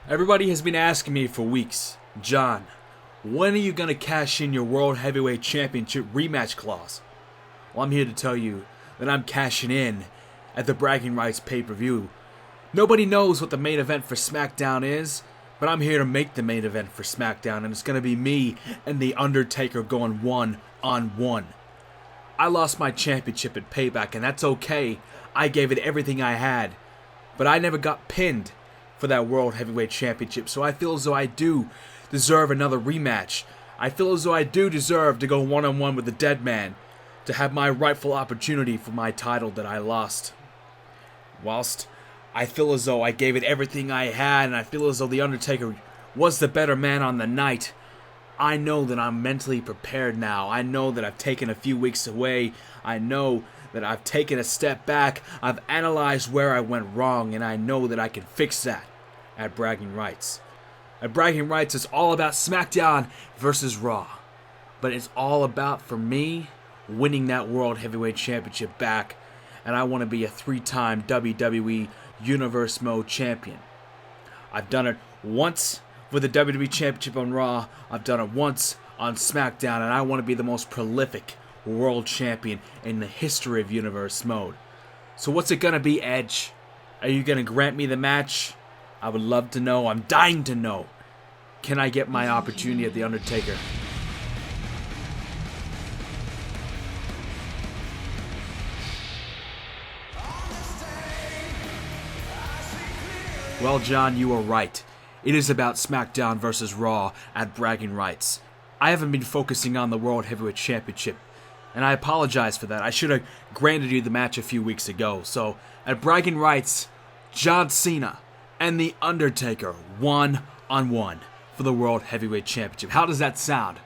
Everybody has been asking me for weeks, John, when are you going to cash in your World Heavyweight Championship rematch clause? Well, I'm here to tell you that I'm cashing in at the Bragging Rights pay-per-view. Nobody knows what the main event for Smackdown is, but I'm here to make the main event for Smackdown, and it's going to be me and The Undertaker going one-on-one. I lost my championship at Payback, and that's okay. I gave it everything I had, but I never got pinned for that World Heavyweight Championship, so I feel as though I do deserve another rematch. I feel as though I do deserve to go one-on-one with the dead man, to have my rightful opportunity for my title that I lost. Whilst I feel as though I gave it everything I had, and I feel as though The Undertaker was the better man on the night, I know that I'm mentally prepared now. I know that I've taken a few weeks away. I know that I've taken a step back. I've analyzed where I went wrong, and I know that I can fix that at Bragging Rights. At Bragging Rights, it's all about SmackDown versus Raw. But it's all about, for me, winning that World Heavyweight Championship back. And I want to be a 3-time WWE Universe Mode Champion. I've done it once for the WWE Championship on Raw. I've done it once on SmackDown. And I want to be the most prolific World Champion in the history of Universe Mode. So what's it going to be, Edge? Are you going to grant me the match? I would love to know. I'm dying to know. Can I get my opportunity at The Undertaker? Well, John, you are right. It is about SmackDown versus Raw at Bragging Rights. I haven't been focusing on the World Heavyweight Championship, and I apologize for that. I should have granted you the match a few weeks ago. So, at Bragging Rights, John Cena and The Undertaker one-on-one for the World Heavyweight Championship. How does that sound?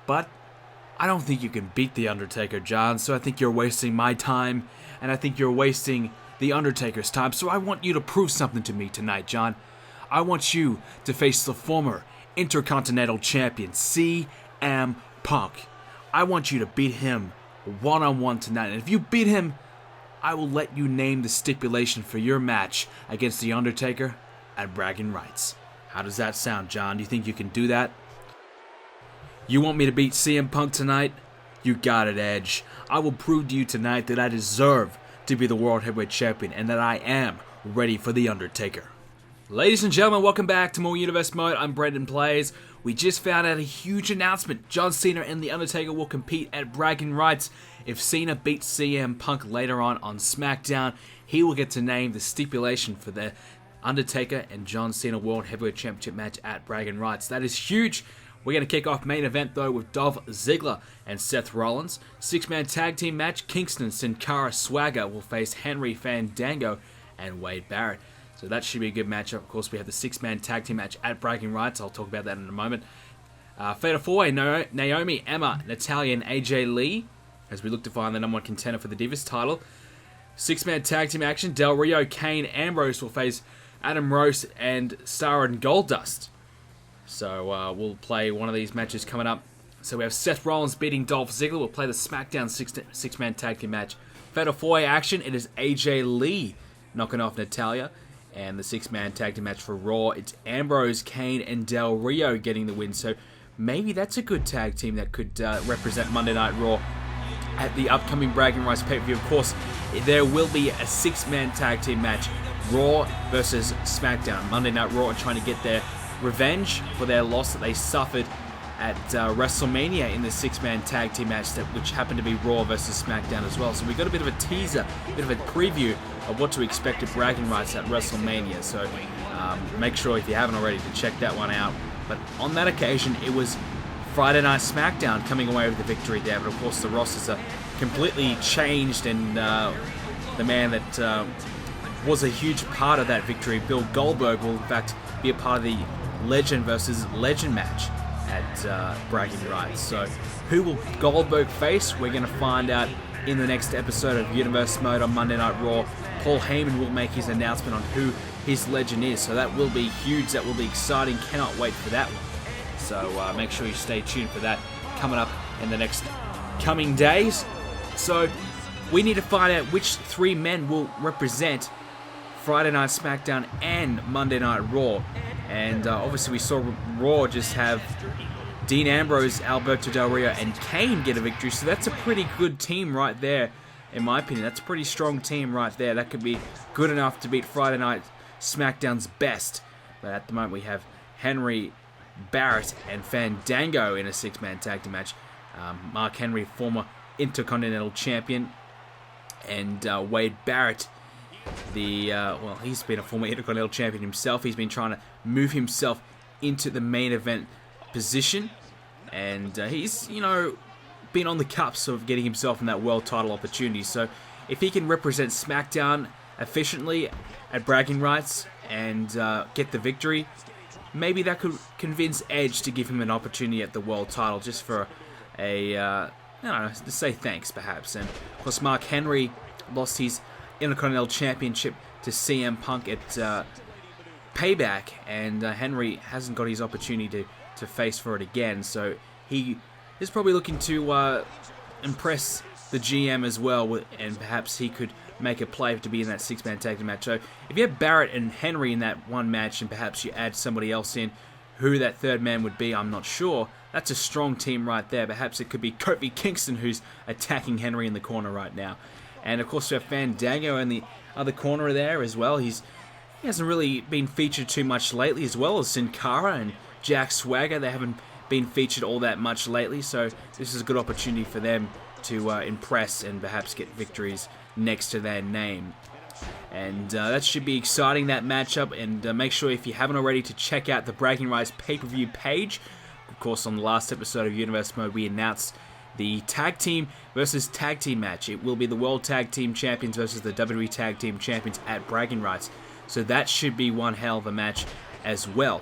But I don't think you can beat The Undertaker, John, so I think you're wasting my time, and I think you're wasting The Undertaker's time. So I want you to prove something to me tonight, John. I want you to face the former Intercontinental Champion CM Punk. I want you to beat him one-on-one tonight, and if you beat him, I will let you name the stipulation for your match against The Undertaker at Bragging Rights. How does that sound, John? Do you think you can do that? You want me to beat CM Punk tonight? You got it, Edge. I will prove to you tonight that I deserve to be the World Heavyweight Champion and that I am ready for The Undertaker. Ladies and gentlemen, welcome back to more Universe Mode. I'm BrendenPlayz. We just found out a huge announcement. John Cena and The Undertaker will compete at Bragging Rights. If Cena beats CM Punk later on SmackDown, he will get to name the stipulation for the Undertaker and John Cena World Heavyweight Championship match at Bragging Rights. That is huge. We're going to kick off main event, though, with Dolph Ziggler and Seth Rollins. 6-man tag team match, Kingston Sin Cara Swagger will face Henry Fandango and Wade Barrett. So that should be a good matchup. Of course, we have the 6-man tag team match at Bragging Rights. I'll talk about that in a moment. Fatal 4-way, Naomi, Emma, Natalya, and AJ Lee, as we look to find the number 1 contender for the Divas title. 6-man tag team action, Del Rio, Kane, Ambrose will face Adam Rose and Starr and Goldust. So we'll play one of these matches coming up. So we have Seth Rollins beating Dolph Ziggler. We'll play the SmackDown 6-man tag team match. Fatal 4-way action, it is AJ Lee knocking off Natalya. And the 6-man tag team match for Raw, it's Ambrose, Kane, and Del Rio getting the win. So maybe that's a good tag team that could represent Monday Night Raw at the upcoming Bragging Rights pay-per-view. Of course, there will be a 6-man tag team match, Raw versus SmackDown. Monday Night Raw are trying to get their revenge for their loss that they suffered at WrestleMania in the 6-man tag team match, which happened to be Raw versus SmackDown as well. So we got a bit of a teaser, a bit of a preview of what to expect at Bragging Rights at WrestleMania. So make sure, if you haven't already, to check that one out. But on that occasion, it was Friday Night SmackDown coming away with the victory there. But of course, the rosters are completely changed, and the man that was a huge part of that victory, Bill Goldberg, will in fact be a part of the Legend versus Legend match at Bragging Rights. So who will Goldberg face? We're going to find out in the next episode of Universe Mode on Monday Night Raw. Paul Heyman will make his announcement on who his legend is. So that will be huge. That will be exciting. Cannot wait for that one. So make sure you stay tuned for that coming up in the next coming days. So we need to find out which 3 men will represent Friday Night SmackDown and Monday Night Raw And obviously we saw Raw just have Dean Ambrose, Alberto Del Rio, and Kane get a victory. So that's a pretty good team right there, in my opinion. That's a pretty strong team right there. That could be good enough to beat Friday Night SmackDown's best. But at the moment we have Henry, Barrett, and Fandango in a 6-man tag team match. Mark Henry, former Intercontinental Champion, and Wade Barrett, well, he's been a former Intercontinental Champion himself. He's been trying to move himself into the main event position, and he's, been on the cusp of getting himself in that world title opportunity. So if he can represent SmackDown efficiently at bragging rights and get the victory, maybe that could convince Edge to give him an opportunity at the world title, just for I don't know, to say thanks perhaps. And of course Mark Henry lost his Intercontinental Championship to CM Punk at Payback, and Henry hasn't got his opportunity to face for it again, so he is probably looking to impress the GM as well, and perhaps he could make a play to be in that 6-man tag team match. So if you have Barrett and Henry in that one match, and perhaps you add somebody else in, who that third man would be, I'm not sure. That's a strong team right there. Perhaps it could be Kofi Kingston who's attacking Henry in the corner right now. And of course we have Fandango in the other corner there as well. He hasn't really been featured too much lately, as well as Sin Cara and Jack Swagger. They haven't been featured all that much lately, so this is a good opportunity for them to impress and perhaps get victories next to their name. And that should be exciting, that matchup. And make sure, if you haven't already, to check out the Bragging Rights pay-per-view page. Of course, on the last episode of Universe Mode, we announced the tag team versus tag team match. It will be the World Tag Team Champions versus the WWE Tag Team Champions at Bragging Rights. So that should be one hell of a match as well.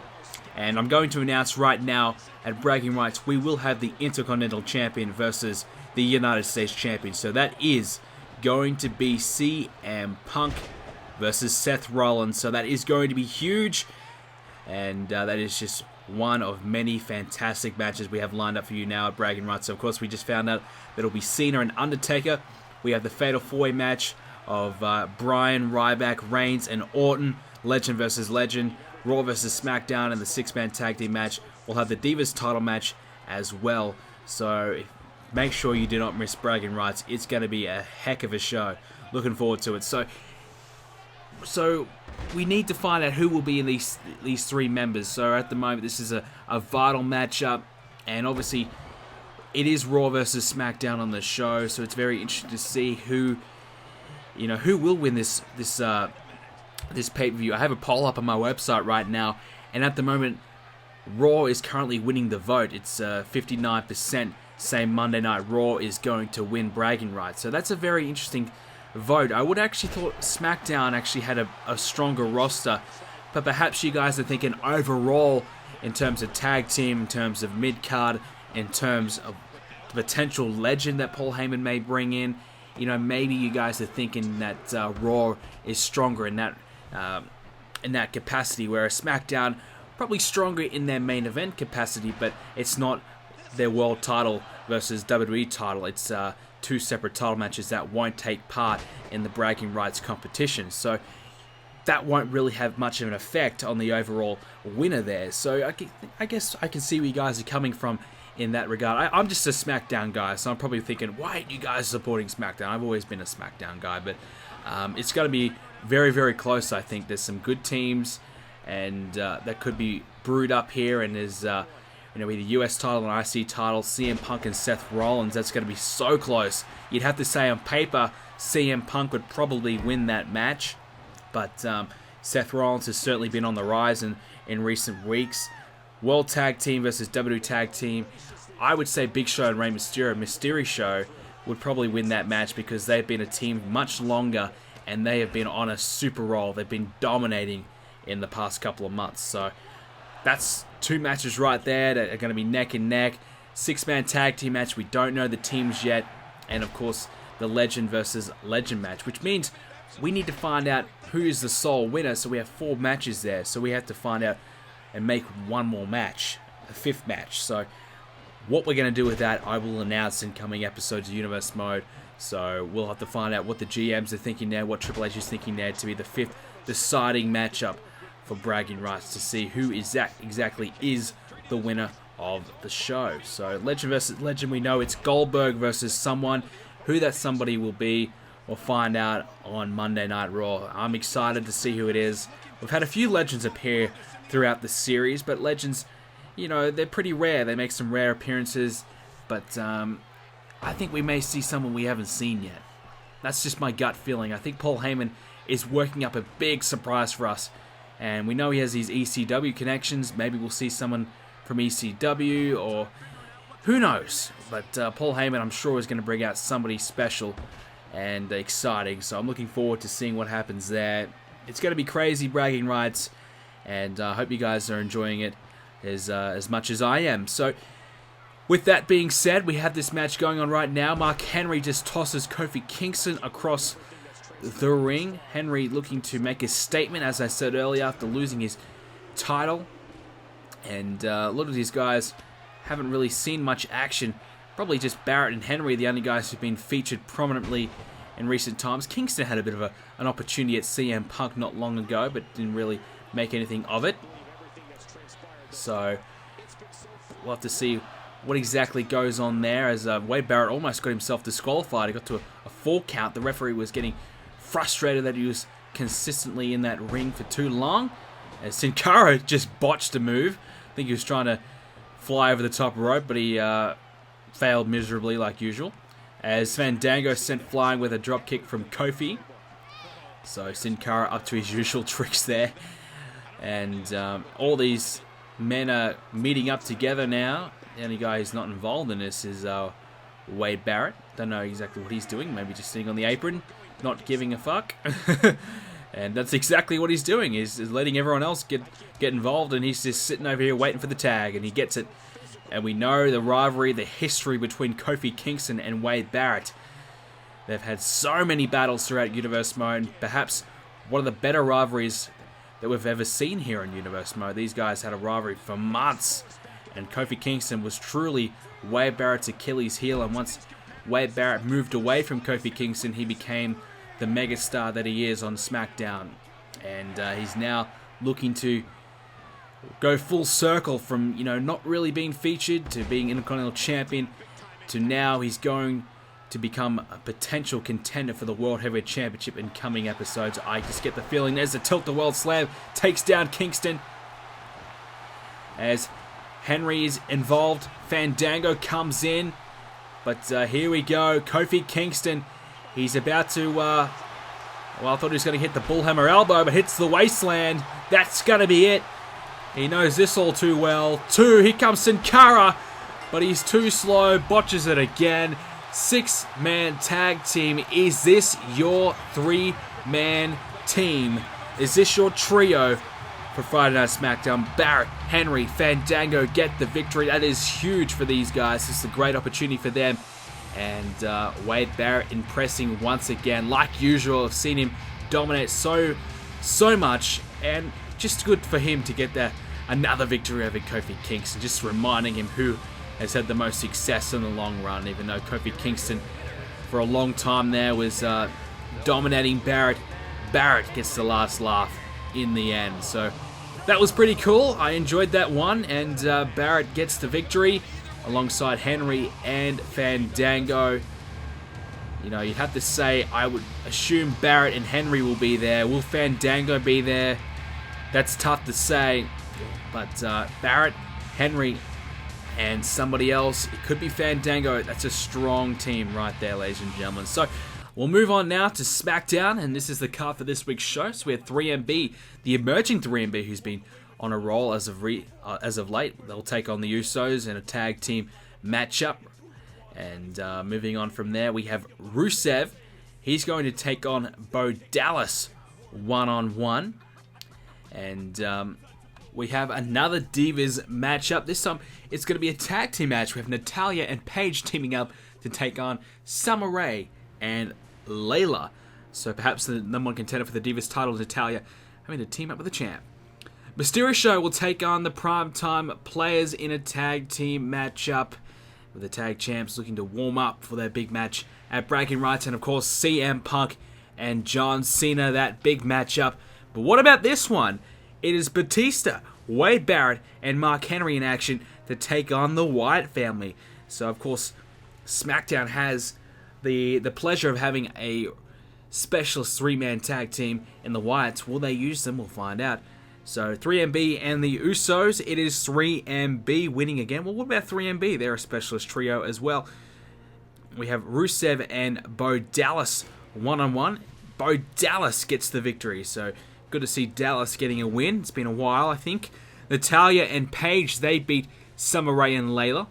And I'm going to announce right now, at Bragging Rights, we will have the Intercontinental Champion versus the United States Champion. So that is going to be CM Punk versus Seth Rollins. So that is going to be huge. And that is just one of many fantastic matches we have lined up for you now at Bragging Rights. So of course we just found out that it'll be Cena and Undertaker. We have the Fatal 4-Way match of Bryan, Ryback, Reigns, and Orton. Legend versus Legend. Raw versus SmackDown, and the 6-man tag team match. We'll have the Divas title match as well. So make sure you do not miss Bragging Rights. It's going to be a heck of a show. Looking forward to it. So we need to find out who will be in these three members. So at the moment, this is a vital matchup, and obviously it is Raw versus SmackDown on the show. So it's very interesting to see who will win this pay-per-view. I have a poll up on my website right now, and at the moment, Raw is currently winning the vote. It's 59% say Monday Night Raw is going to win Bragging Rights. So that's a very interesting vote. I would actually thought SmackDown actually had a stronger roster, but perhaps you guys are thinking overall, in terms of tag team, in terms of mid-card, in terms of the potential legend that Paul Heyman may bring in, maybe you guys are thinking that Raw is stronger in that capacity, whereas SmackDown probably stronger in their main event capacity, but it's not their world title versus WWE title. It's two separate title matches that won't take part in the Bragging Rights competition. So that won't really have much of an effect on the overall winner there. So I guess I can see where you guys are coming from in that regard. I'm just a SmackDown guy, so I'm probably thinking, why aren't you guys supporting SmackDown? I've always been a SmackDown guy, but it's going to be very, very close, I think. There's some good teams, and that could be brewed up here, and there's either US title and IC title, CM Punk and Seth Rollins. That's going to be so close. You'd have to say on paper CM Punk would probably win that match, but Seth Rollins has certainly been on the rise in recent weeks. World Tag Team versus WWE Tag Team. I would say Big Show and Rey Mysterio Show would probably win that match, because they've been a team much longer, and they have been on a super roll. They've been dominating in the past couple of months. So that's two matches right there that are going to be neck and neck. 6-man tag team match. We don't know the teams yet. And of course, the Legend versus Legend match, which means we need to find out who is the sole winner. So we have 4 matches there. So we have to find out and make one more match, a 5th match. So what we're going to do with that, I will announce in coming episodes of Universe Mode. So we'll have to find out what the GMs are thinking there, what Triple H is thinking there to be the 5th deciding matchup for bragging rights to see who exactly is the winner of the show. So legend versus legend, we know it's Goldberg versus someone. Who that somebody will be, we'll find out on Monday Night Raw. I'm excited to see who it is. We've had a few legends appear throughout the series, but legends, you know, they're pretty rare. They make some rare appearances, but I think we may see someone we haven't seen yet. That's just my gut feeling. I think Paul Heyman is working up a big surprise for us, and we know he has these ECW connections. Maybe we'll see someone from ECW, or who knows. But Paul Heyman, I'm sure, is going to bring out somebody special and exciting. So I'm looking forward to seeing what happens there. It's going to be crazy bragging rights, and I hope you guys are enjoying it as much as I am. So with that being said, we have this match going on right now. Mark Henry just tosses Kofi Kingston across the ring. Henry looking to make a statement, as I said earlier, after losing his title. And a lot of these guys haven't really seen much action. Probably just Barrett and Henry, the only guys who've been featured prominently in recent times. Kingston had a bit of an opportunity at CM Punk not long ago, but didn't really make anything of it. So we'll have to see what exactly goes on there, as Wade Barrett almost got himself disqualified. He got to a 4 count. The referee was getting frustrated that he was consistently in that ring for too long, as Sin Cara just botched a move. I think he was trying to fly over the top rope, but he failed miserably like usual, as Fandango sent flying with a drop kick from Kofi. So Sin Cara up to his usual tricks there, and all these men are meeting up together now. The only guy who's not involved in this is Wade Barrett. Don't know exactly what he's doing. Maybe just sitting on the apron, not giving a fuck. And that's exactly what he's doing. Is letting everyone else get involved, and he's just sitting over here waiting for the tag, and he gets it. And we know the rivalry, the history between Kofi Kingston and Wade Barrett. They've had so many battles throughout Universe Mode. Perhaps one of the better rivalries that we've ever seen here in Universe Mode. These guys had a rivalry for months, and Kofi Kingston was truly Wade Barrett's Achilles heel. And once Wade Barrett moved away from Kofi Kingston, he became the megastar that he is on Smackdown. And he's now looking to go full circle from, you know, not really being featured to being Intercontinental Champion, to now he's going to become a potential contender for the World Heavyweight Championship in coming episodes. I just get the feeling there's a tilt-the-world slam, takes down Kingston. As Henry is involved, Fandango comes in, but here we go, Kofi Kingston, he's about to, well, I thought he was going to hit the bullhammer elbow, but hits the wasteland. That's going to be it. He knows this all too well. Here comes Sin Cara, but he's too slow, botches it again. 6-man tag team. Is this your 3-man team? Is this your trio for Friday Night SmackDown? Barrett, Henry, Fandango get the victory. That is huge for these guys. This is a great opportunity for them. And Wade Barrett impressing once again. Like usual, I've seen him dominate so much, and just good for him to get another victory over Kofi Kingston. Just reminding him who has had the most success in the long run, even though Kofi Kingston for a long time there was dominating Barrett. Barrett gets the last laugh in the end. So that was pretty cool. I enjoyed that one, and Barrett gets the victory alongside Henry and Fandango. You know, you'd have to say, I would assume Barrett and Henry will be there. Will Fandango be there? That's tough to say. But Barrett, Henry, and somebody else, it could be Fandango. That's a strong team right there, ladies and gentlemen. So we'll move on now to SmackDown, and this is the card for this week's show. So we have 3MB, the emerging 3MB, who's been on a roll as of late. They'll take on the Usos in a tag team matchup. And moving on from there, we have Rusev. He's going to take on Bo Dallas one-on-one. And we have another Divas matchup. This time, it's going to be a tag team match. We have Natalya and Paige teaming up to take on Summer Rae and Layla. So perhaps the number one contender for the Divas title, Natalya, having to team up with the champ. Mysterio will take on the Primetime Players in a tag team matchup, with the tag champs looking to warm up for their big match at Bragging Rights, and of course CM Punk and John Cena, that big matchup. But what about this one? It is Batista, Wade Barrett, and Mark Henry in action to take on the Wyatt family. So, of course, SmackDown has the pleasure of having a specialist three-man tag team in the Wyatts. Will they use them? We'll find out. So 3MB and the Usos, it is 3MB winning again. Well, what about 3MB? They're a specialist trio as well. We have Rusev and Bo Dallas one-on-one. Bo Dallas gets the victory, so good to see Dallas getting a win. It's been a while, I think. Natalya and Paige, they beat Summer Rae and Layla.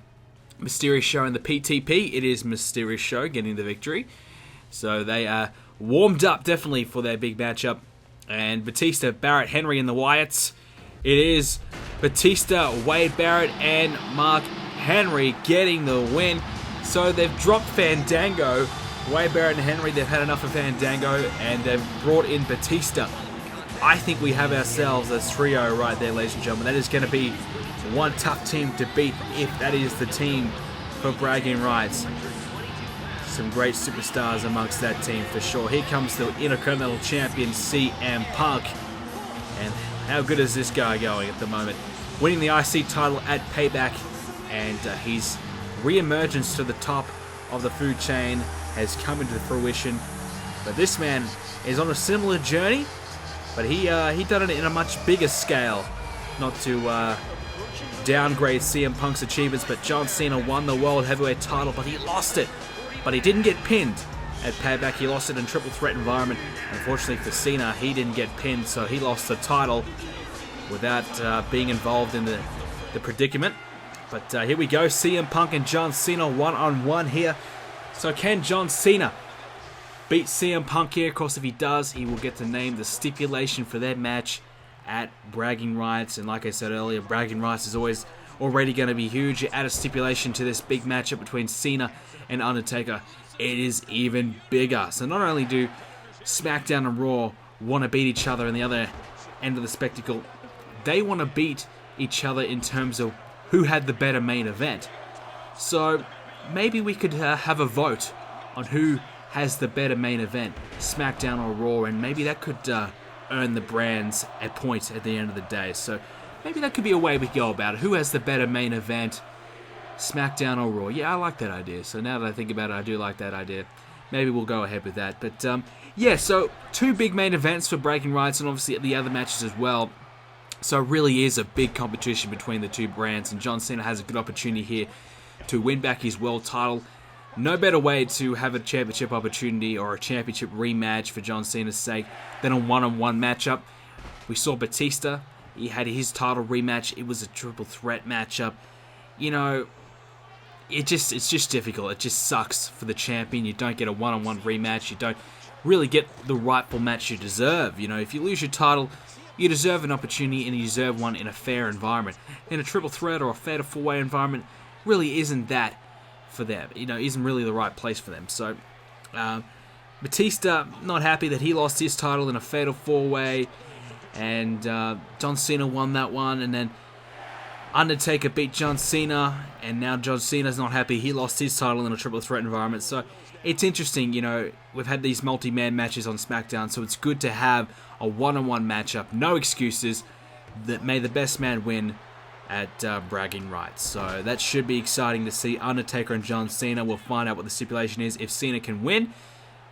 Mysterious Show and the PTP, it is Mysterious Show getting the victory. So they are warmed up definitely for their big matchup. And Batista, Barrett, Henry, and the Wyatts. It is Batista, Wade Barrett, and Mark Henry getting the win. So they've dropped Fandango. Wade Barrett and Henry, they've had enough of Fandango, and they've brought in Batista. I think we have ourselves a trio right there, ladies and gentlemen. That is going to be one tough team to beat if that is the team for bragging rights. Some great superstars amongst that team for sure. Here comes the Intercontinental Champion CM Punk. And how good is this guy going at the moment? Winning the IC title at Payback, and his re-emergence to the top of the food chain has come into fruition. But this man is on a similar journey, but he done it in a much bigger scale. Not to downgrade CM Punk's achievements, but John Cena won the World Heavyweight title, but he lost it. But he didn't get pinned at Payback. He lost it in triple threat environment. Unfortunately for Cena, he didn't get pinned, so he lost the title without being involved in the predicament. But here we go, CM Punk and John Cena one-on-one here. So can John Cena beat CM Punk here? Of course, if he does, he will get to name the stipulation for their match at Bragging Rights. And like I said earlier, Bragging Rights is already going to be huge. You add a stipulation to this big matchup between Cena and Undertaker, it is even bigger. So not only do SmackDown and Raw want to beat each other in the other end of the spectacle, they want to beat each other in terms of who had the better main event. So maybe we could have a vote on who has the better main event, SmackDown or Raw, and maybe that could earn the brands a point at the end of the day. So maybe that could be a way we go about it. Who has the better main event, SmackDown or Raw? Yeah, I like that idea. So now that I think about it, I do like that idea. Maybe we'll go ahead with that. But yeah, so two big main events for Bragging Rights, and obviously the other matches as well. So it really is a big competition between the two brands, and John Cena has a good opportunity here to win back his world title. No better way to have a championship opportunity or a championship rematch for John Cena's sake than a one-on-one matchup. We saw Batista. He had his title rematch. It was a triple threat matchup. You know, it's just difficult. It just sucks for the champion. You don't get a one-on-one rematch. You don't really get the rightful match you deserve. You know, if you lose your title, you deserve an opportunity, and you deserve one in a fair environment. In a triple threat or a fatal four-way environment, really isn't that for them. You know, isn't really the right place for them. So, Batista, not happy that he lost his title in a fatal four-way, and John Cena won that one, and then Undertaker beat John Cena, and now John Cena's not happy he lost his title in a triple threat environment. So it's interesting, you know, we've had these multi-man matches on SmackDown, so it's good to have a one-on-one matchup, no excuses, that may the best man win at Bragging Rights. So that should be exciting to see. Undertaker and John Cena, we'll find out what the stipulation is if Cena can win.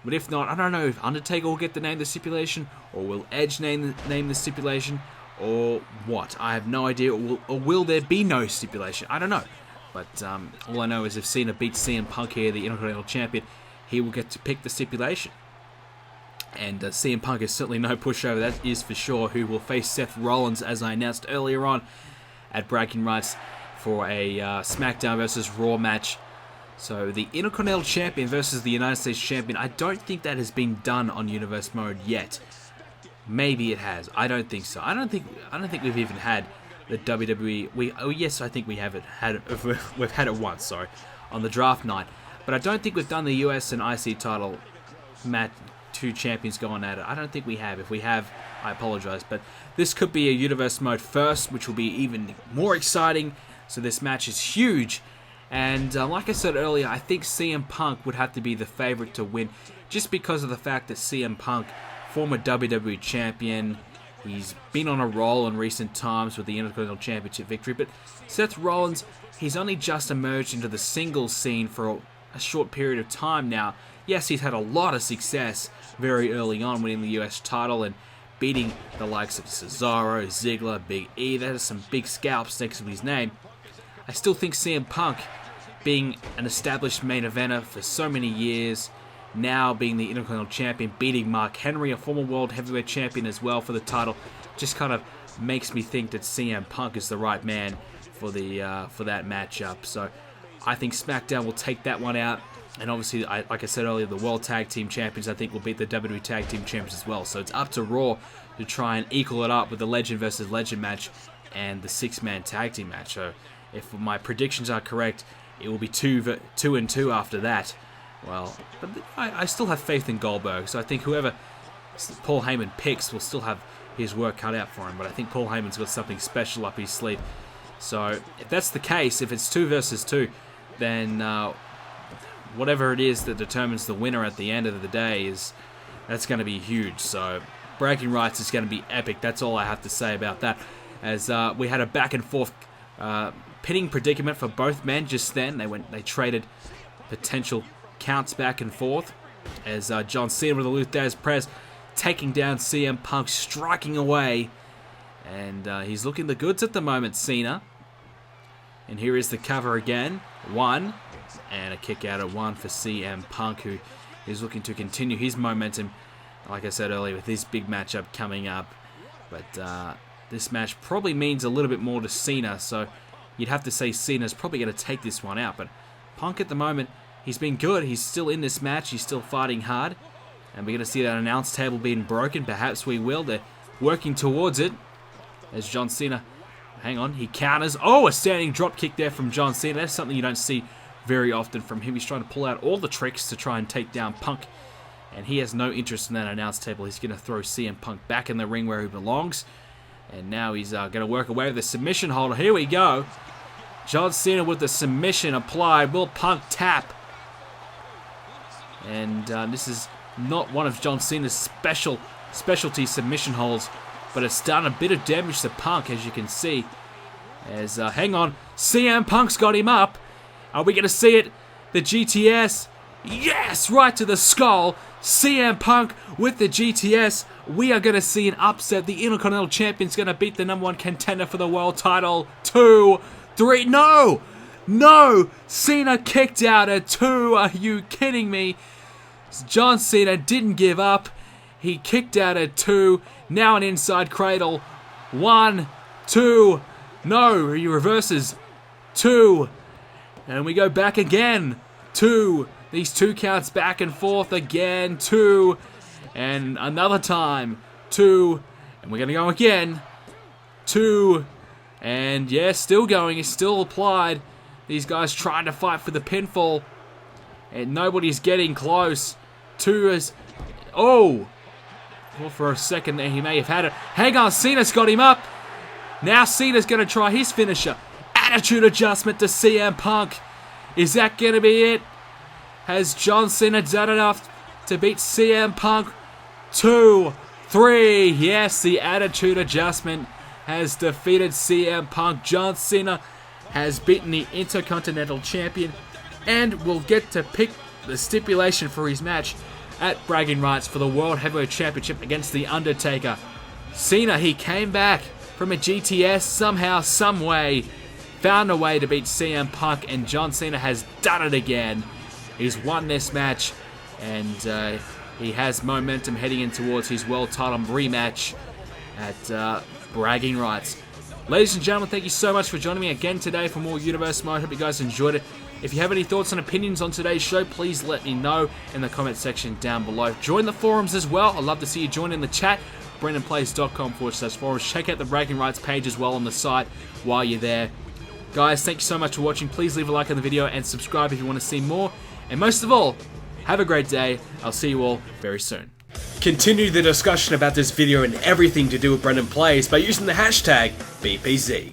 But if not, I don't know if Undertaker will get to name the stipulation, or will Edge name the stipulation, or what. I have no idea. Or will there be no stipulation? I don't know. But all I know is if Cena beats CM Punk here, the Intercontinental Champion, he will get to pick the stipulation. And CM Punk is certainly no pushover, that is for sure, who will face Seth Rollins, as I announced earlier on, at Bragging Rights for a SmackDown versus Raw match. So the Intercontinental Champion versus the United States Champion, I don't think that has been done on Universe Mode yet. Maybe it has. I don't think so. I don't think we've even had the WWE. Yes, I think we have it. We've had it once. Sorry, on the draft night. But I don't think we've done the US and IC title match. Two champions going at it. I don't think we have. If we have, I apologize. But this could be a Universe Mode first, which will be even more exciting. So this match is huge. And like I said earlier, I think CM Punk would have to be the favorite to win, just because of the fact that CM Punk, former WWE champion, He's been on a roll in recent times with the Intercontinental Championship victory, but Seth Rollins, he's only just emerged into the singles scene for a short period of time now. Yes, he's had a lot of success very early on, winning the US title and beating the likes of Cesaro, Ziggler, Big E. That is some big scalps next to his name. I still think CM Punk, being an established main eventer for so many years, now being the Intercontinental Champion, beating Mark Henry, a former World Heavyweight Champion as well, for the title, just kind of makes me think that CM Punk is the right man for that matchup. So I think Smackdown will take that one out. And obviously, like I said earlier, the World Tag Team Champions, I think, will beat the WWE Tag Team Champions as well. So it's up to Raw to try and equal it up with the Legend versus Legend match and the 6-man tag team match. So if my predictions are correct, it will be 2-2 after that. Well, but I still have faith in Goldberg. So I think whoever Paul Heyman picks will still have his work cut out for him. But I think Paul Heyman's got something special up his sleeve. So if that's the case, if it's 2 versus 2, then whatever it is that determines the winner at the end of the day, that's going to be huge. So bragging rights is going to be epic. That's all I have to say about that. As we had a back and forth pinning predicament for both men just then. They traded potential counts back and forth. As John Cena with a Lou Thesz press, taking down CM Punk, striking away, and he's looking the goods at the moment, Cena. And here is the cover again. 1. And a kick out at 1 for CM Punk, who is looking to continue his momentum, like I said earlier, with this big matchup coming up. But this match probably means a little bit more to Cena, so you'd have to say Cena's probably going to take this one out. But Punk at the moment, he's been good. He's still in this match. He's still fighting hard. And we're going to see that announce table being broken. Perhaps we will. They're working towards it. As John Cena, hang on, he counters. Oh, a standing drop kick there from John Cena. That's something you don't see very often from him. He's trying to pull out all the tricks to try and take down Punk, and he has no interest in that announce table. He's going to throw CM Punk back in the ring where he belongs, and now he's going to work away with the submission holder. Here we go. John Cena with the submission applied. Will Punk tap? And this is not one of John Cena's specialty submission holds, but it's done a bit of damage to Punk, as you can see. As hang on, CM Punk's got him up. Are we going to see it? The GTS. Yes, right to the skull. CM Punk with the GTS. We are going to see an upset. The Intercontinental Champion's going to beat the #1 contender for the world title. 2, 3. No! No! Cena kicked out at 2. Are you kidding me? John Cena didn't give up. He kicked out at 2. Now an inside cradle. 1, 2. No, he reverses. 2. And we go back again. 2. These 2 counts back and forth again. 2. And another time. 2. And we're going to go again. 2. And yeah, still going. It's still applied. These guys trying to fight for the pinfall. And nobody's getting close. 2 is... Oh! Well, for a second there, he may have had it. Hang on, Cena's got him up. Now Cena's going to try his finisher. Attitude adjustment to CM Punk. Is that going to be it? Has John Cena done enough to beat CM Punk? 2, 3. Yes, the attitude adjustment has defeated CM Punk. John Cena has beaten the Intercontinental Champion and will get to pick the stipulation for his match at bragging rights for the World Heavyweight Championship against The Undertaker. Cena, he came back from a GTS somehow, some way, found a way to beat CM Punk, and John Cena has done it again. He's won this match, and he has momentum heading in towards his world title rematch at bragging rights. Ladies and gentlemen, thank you so much for joining me again today for more Universe Mode. Hope you guys enjoyed it. If you have any thoughts and opinions on today's show, please let me know in the comment section down below. Join the forums as well. I'd love to see you join in the chat. BrendenPlayz.com/forums. Check out the bragging rights page as well on the site while you're there. Guys, thank you so much for watching. Please leave a like on the video and subscribe if you want to see more. And most of all, have a great day. I'll see you all very soon. Continue the discussion about this video and everything to do with BrendenPlayz by using the hashtag BPZ.